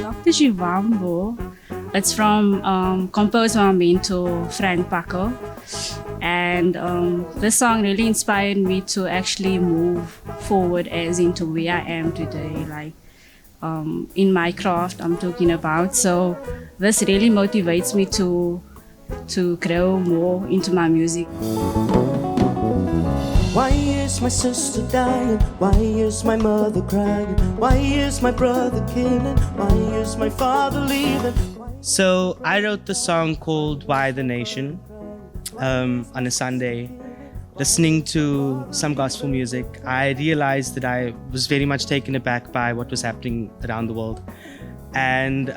Dr. Shivambo, it's from composed by my mentor Frank Paco, and this song really inspired me to actually move forward as into where I am today, like in my craft I'm talking about. So this really motivates me to grow more into my music. Why is my sister dying? Why is my mother crying? Why is my brother killing? Why is my father leaving? So I wrote the song called Why the Nation on a Sunday. Listening to some gospel music, I realized that I was very much taken aback by what was happening around the world. And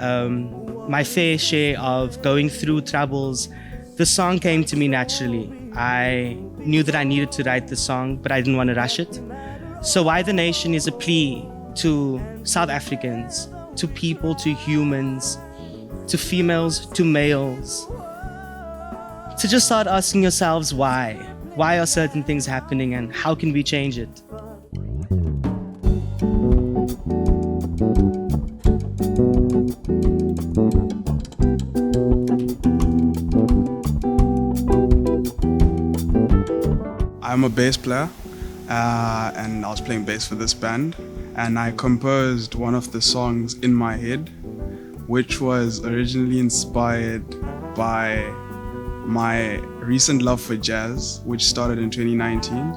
my fair share of going through troubles, the song came to me naturally. I knew that I needed to write the song, but I didn't want to rush it. So Why the Nation is a plea to South Africans, to people, to humans, to females, to males, to just start asking yourselves why. Why are certain things happening and how can we change it? I'm a bass player and I was playing bass for this band, and I composed one of the songs in my head, which was originally inspired by my recent love for jazz, which started in 2019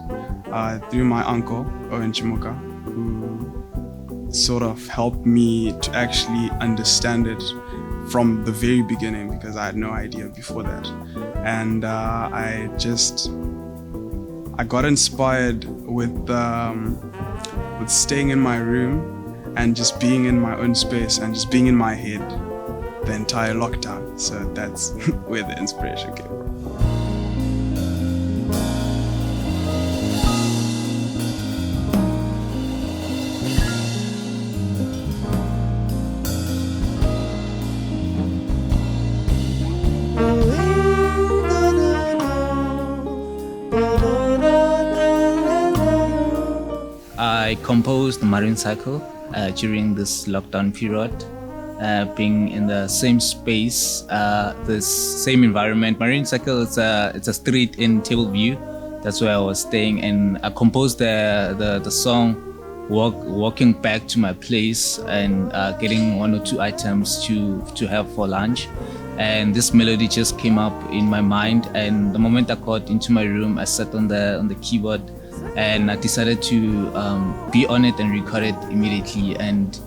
through my uncle, Owen Chimuka, who sort of helped me to actually understand it from the very beginning, because I had no idea before that. And I got inspired with staying in my room and just being in my own space and just being in my head the entire lockdown. So that's where the inspiration came from. I composed Marine Cycle during this lockdown period, being in the same space, this same environment. Marine Cycle it's a street in Tableview. That's where I was staying, and I composed the song walking back to my place and getting one or two items to have for lunch. And this melody just came up in my mind, and the moment I got into my room, I sat on the keyboard and I decided to be on it and record it immediately. And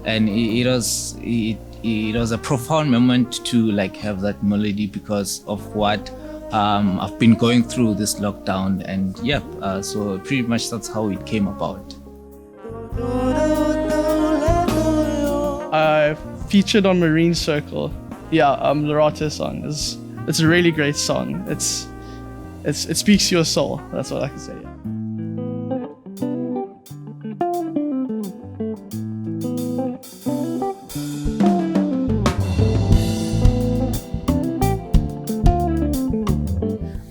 it was a profound moment to like have that melody because of what I've been going through this lockdown. And so pretty much that's how it came about. I featured on Marine Circle. Lorata's song it's a really great song. It speaks to your soul. That's what I can say.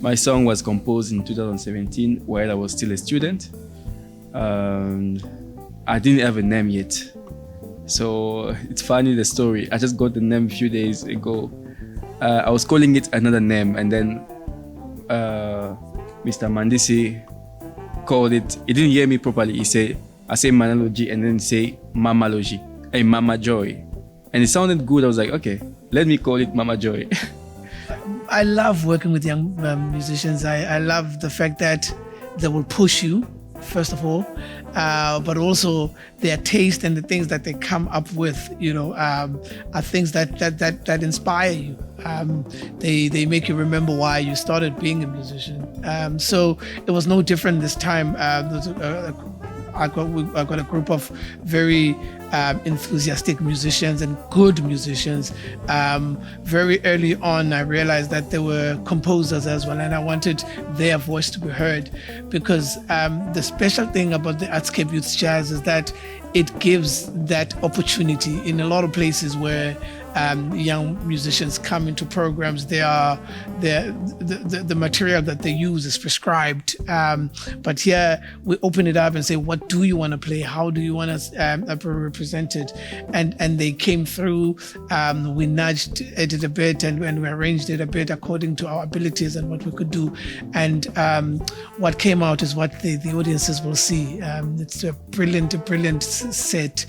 My song was composed in 2017 while I was still a student. I didn't have a name yet. So it's funny, the story. I just got the name a few days ago. I was calling it another name, and then Mr. Mandisi called it. He didn't hear me properly. He said, I say Manology, and then say Mamalogy, Mama Joy. And it sounded good. I was like, okay, let me call it Mama Joy. I love working with young musicians. I love the fact that they will push you, first of all, but also their taste and the things that they come up with, are things that inspire you. They make you remember why you started being a musician. So it was no different this time. I got a group of very enthusiastic musicians and good musicians. Very early on, I realized that there were composers as well, and I wanted their voice to be heard, because the special thing about the Artscape Youth Jazz is that it gives that opportunity in a lot of places where young musicians come into programs, the material that they use is prescribed. But here we open it up and say, what do you want to play? How do you want to be represented? And they came through. We nudged it a bit and we arranged it a bit according to our abilities and what we could do. And what came out is what the audiences will see. It's a brilliant set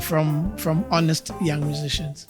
from honest young musicians.